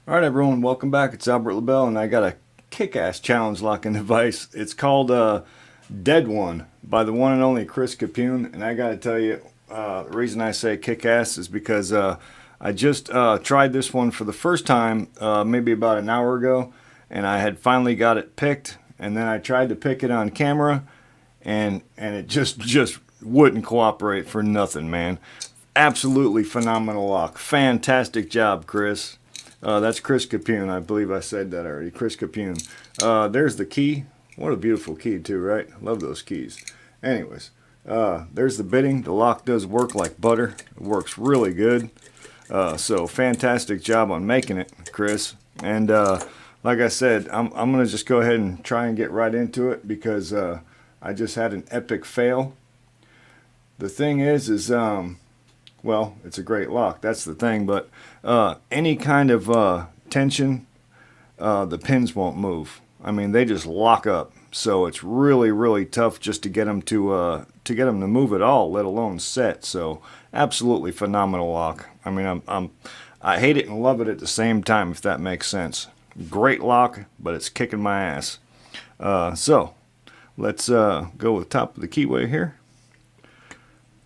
Alright everyone, welcome back. It's Albert Lebel and I got a kick-ass challenge locking device. It's called Dead One by the one and only Chris Capune. And I gotta tell you, the reason I say kick-ass is because I just tried this one for the first time maybe about an hour ago, and I had finally got it picked, and then I tried to pick it on camera and it just wouldn't cooperate for nothing, man. Absolutely phenomenal lock. Fantastic job, Chris. That's Chris Capune. I believe I said that already. Chris Capune. There's the key. What a beautiful key, too, right? Love those keys. Anyways, there's the bitting. The lock does work like butter. It works really good. So fantastic job on making it, Chris. And like I said, I'm going to just go ahead and try and get right into it because I just had an epic fail. The thing is well, it's a great lock. That's the thing. But any kind of tension, the pins won't move. I mean, they just lock up. So it's really, really tough just to get them to move at all, let alone set. So absolutely phenomenal lock. I mean, I hate it and love it at the same time, if that makes sense. Great lock, but it's kicking my ass. So let's go with the top of the keyway here.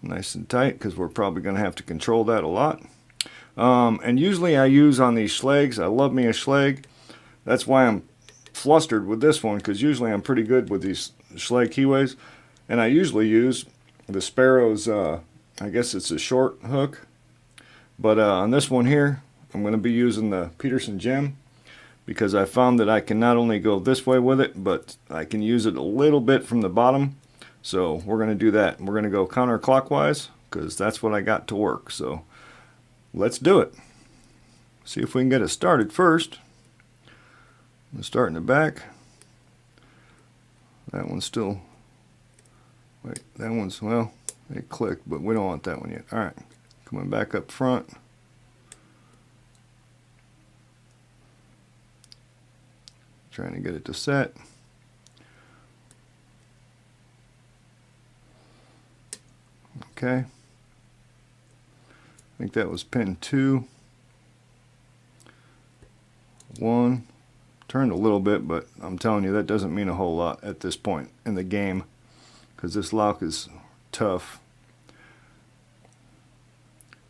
Nice and tight, because we're probably going to have to control that a lot. And usually I use on these Schlags, I love me a Schlag. That's why I'm flustered with this one, because usually I'm pretty good with these Schlag keyways. And I usually use the Sparrows, I guess it's a short hook. But on this one here, I'm going to be using the Peterson Gem, because I found that I can not only go this way with it, but I can use it a little bit from the bottom. So we're going to do that. We're going to go counterclockwise because that's what I got to work. So let's do it. See if we can get it started first. I'm going to start in the back. That one's still, wait, that one's, well, it clicked, but we don't want that one yet. All right, coming back up front. Trying to get it to set. Okay, I think that was pin 2. 1. Turned a little bit, but I'm telling you that doesn't mean a whole lot at this point in the game because this lock is tough.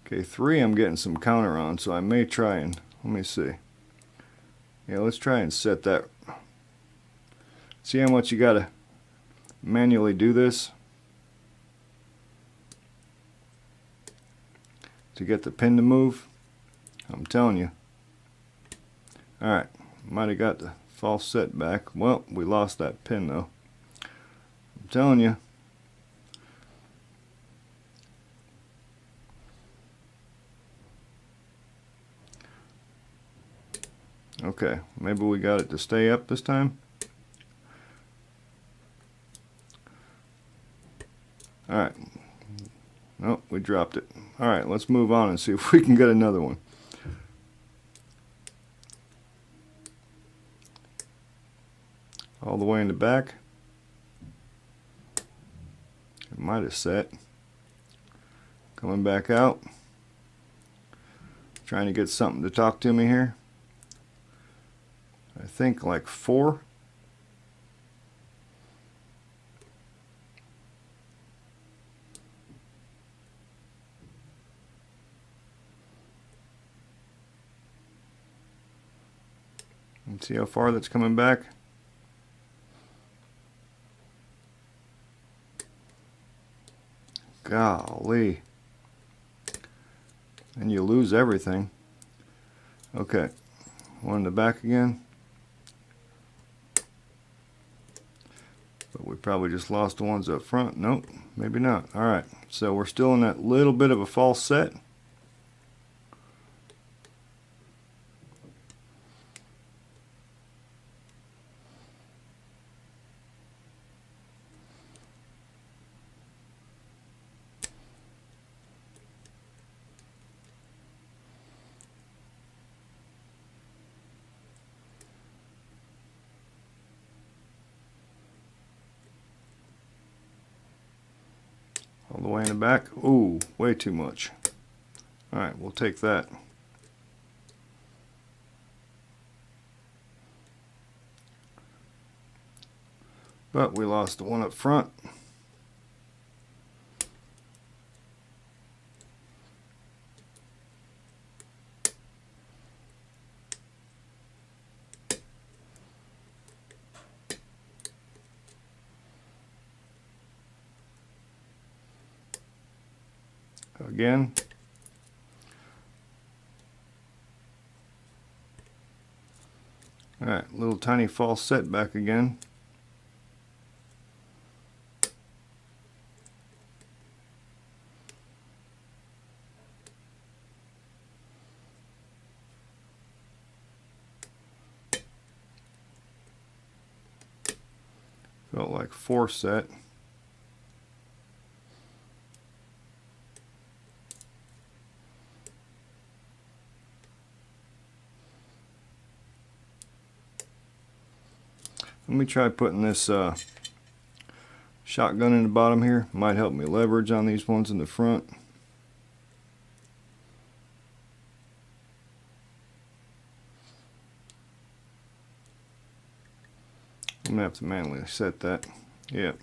Okay, 3 I'm getting some counter on, so I may try and, let me see. Yeah, let's try and set that. See how much you gotta manually do this to get the pin to move. I'm telling you. Alright, might have got the false set back. Well, we lost that pin though. I'm telling you. Okay, maybe we got it to stay up this time. Alright. Nope, we dropped it. Alright, let's move on and see if we can get another one. All the way in the back. It might have set. Coming back out. Trying to get something to talk to me here. I think like 4. And see how far that's coming back. Golly. And you lose everything. Okay. One in the back again. But we probably just lost the ones up front. Nope, maybe not. Alright, so we're still in that little bit of a false set. All the way in the back. Ooh, way too much. Alright, we'll take that. But we lost the one up front. Again. Alright, little tiny false set back again. Felt like 4 set. Let me try putting this shotgun in the bottom here. Might help me leverage on these ones in the front. I'm going to have to manually set that. Yep.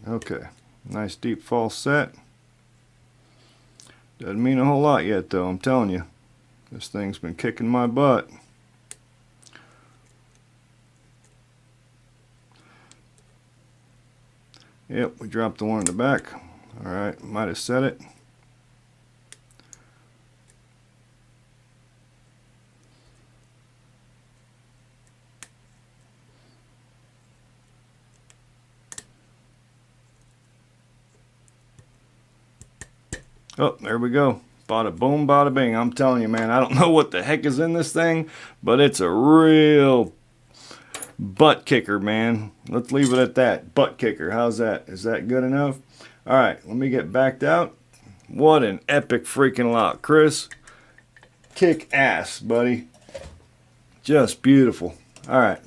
Okay, nice deep false set. Doesn't mean a whole lot yet though, I'm telling you. This thing's been kicking my butt. Yep, we dropped the one in the back. Alright, might have set it. Oh, there we go. Bada boom, bada bing. I'm telling you, man, I don't know what the heck is in this thing, but it's a real butt kicker, man. Let's leave it at that. Butt kicker. How's that? Is that good enough? All right, let me get backed out. What an epic freaking lock, Chris. Kick ass, buddy. Just beautiful. All right,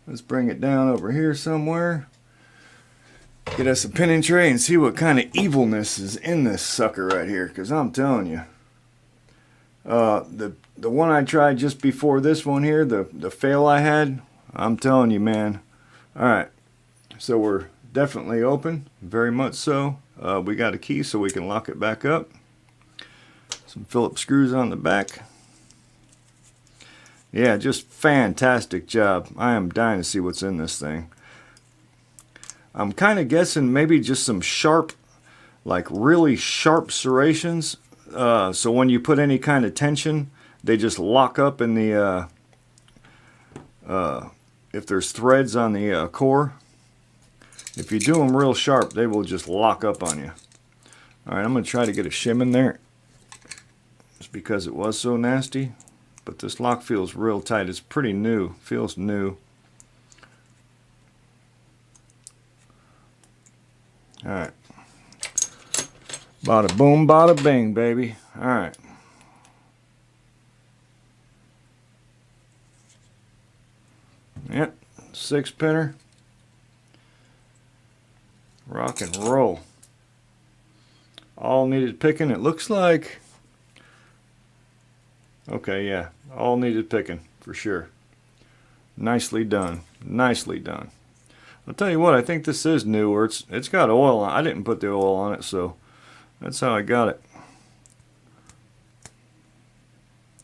let's bring it down over here somewhere. Get us a pinning tray and see what kind of evilness is in this sucker right here, because I'm telling you, the one I tried just before this one here, the fail I had, I'm telling you, man. All right, so we're definitely open, very much so. We got a key so we can lock it back up. Some Phillips screws on the back. Yeah, just fantastic job. I am dying to see what's in this thing. I'm kind of guessing maybe just some sharp, like really sharp serrations. So when you put any kind of tension, they just lock up in the, if there's threads on the core. If you do them real sharp, they will just lock up on you. All right, I'm going to try to get a shim in there. Just because it was so nasty. But this lock feels real tight. It's pretty new. Feels new. Alright. Bada boom, bada bing, baby. Alright. Yep. 6-pinner. Rock and roll. All needed picking. It looks like... Okay, yeah. All needed picking, for sure. Nicely done. Nicely done. I'll tell you what, I think this is newer. It's got oil on it. I didn't put the oil on it, so that's how I got it.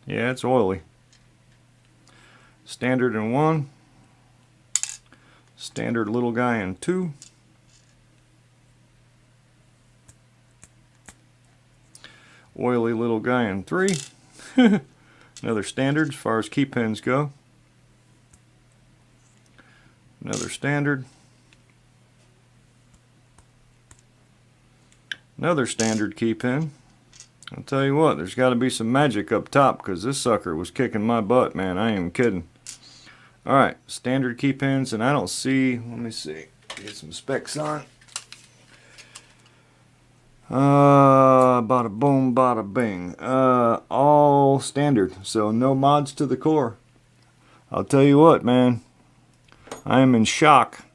Yeah, it's oily. Standard in 1. Standard little guy in 2. Oily little guy in 3. Another standard as far as key pins go. Another standard. Another standard key pin. I'll tell you what, there's got to be some magic up top because this sucker was kicking my butt, man. I ain't even kidding. Alright, standard key pins, and I don't see, let me see, get some specs on. bada boom, bada bing. All standard, so no mods to the core. I'll tell you what, man. I am in shock.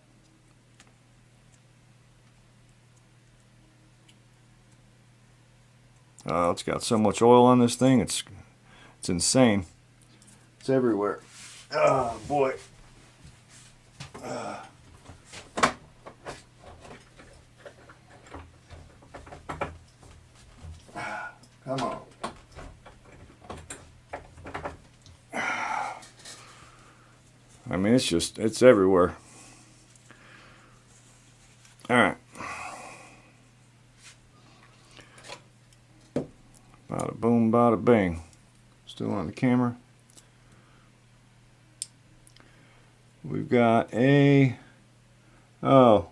It's got so much oil on this thing. It's insane. It's everywhere. Oh boy. Come on. I mean, it's everywhere. All right. Bada boom, bada bing. Still on the camera. We've got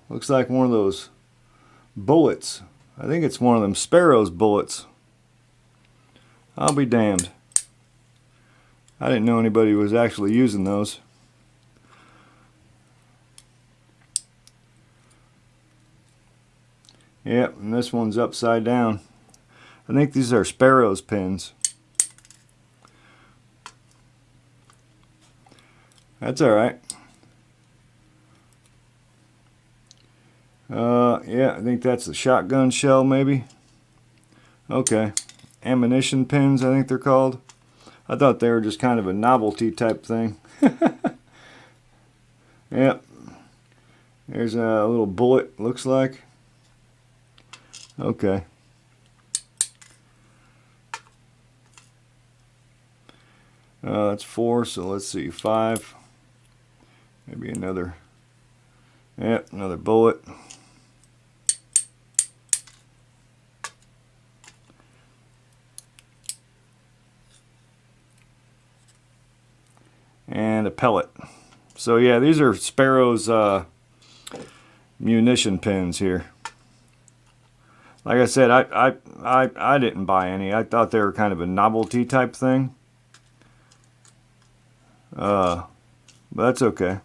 looks like one of those bullets. I think it's one of them Sparrows bullets. I'll be damned. I didn't know anybody was actually using those. Yep, and this one's upside down. I think these are Sparrows pins. That's alright. Yeah, I think that's the shotgun shell maybe. Okay. Ammunition pins, I think they're called. I thought they were just kind of a novelty type thing. Yep. There's a little bullet, looks like. Okay. That's 4, so let's see, 5. Maybe another. Yep, another bullet. And a pellet. So yeah, these are Sparrows munition pins here. Like I said, I didn't buy any. I thought they were kind of a novelty type thing. But that's okay.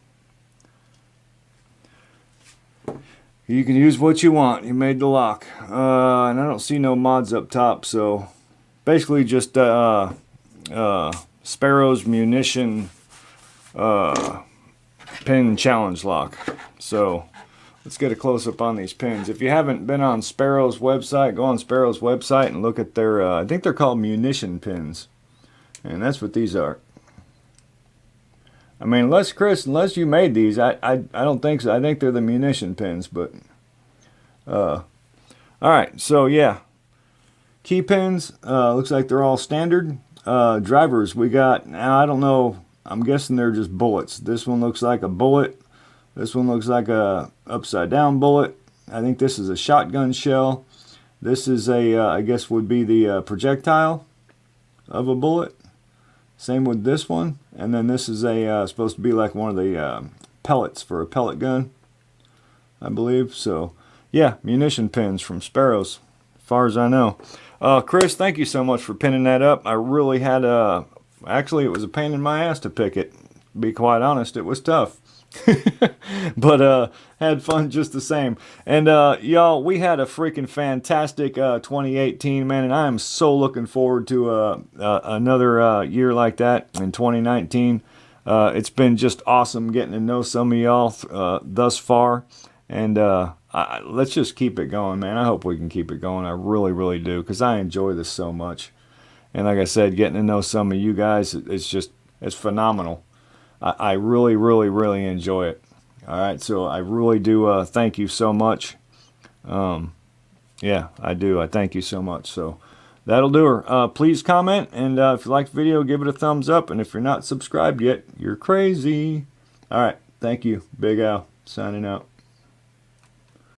You can use what you want. You made the lock. And I don't see no mods up top, so basically just Sparrows munition pin challenge lock. So let's get a close-up on these pins. If you haven't been on Sparrows website, go on Sparrows website and look at their, I think they're called munition pins. And that's what these are. I mean, unless you made these, I don't think so. I think they're the munition pins, but, alright, so yeah. Key pins, looks like they're all standard. Drivers, we got, now I don't know, I'm guessing they're just bullets. This one looks like a bullet. This one looks like a upside down bullet. I think this is a shotgun shell. This is a, I guess would be the projectile of a bullet. Same with this one. And then this is a supposed to be like one of the pellets for a pellet gun, I believe. So yeah, munition pins from Sparrows, as far as I know. Chris, thank you so much for pinning that up. I really had actually it was a pain in my ass to pick it. To be quite honest, it was tough. But had fun just the same. And y'all, we had a freaking fantastic 2018, man, and I am so looking forward to another year like that in 2019. It's been just awesome getting to know some of y'all thus far, and let's just keep it going, man. I hope we can keep it going. I really, really do, because I enjoy this so much. And like I said, getting to know some of you guys, it's phenomenal. I really, really, really enjoy it. All right, so I really do thank you so much. Yeah, I do. I thank you so much. So that'll do her. Please comment, and if you like the video, give it a thumbs up. And if you're not subscribed yet, you're crazy. All right, thank you. Big Al, signing out.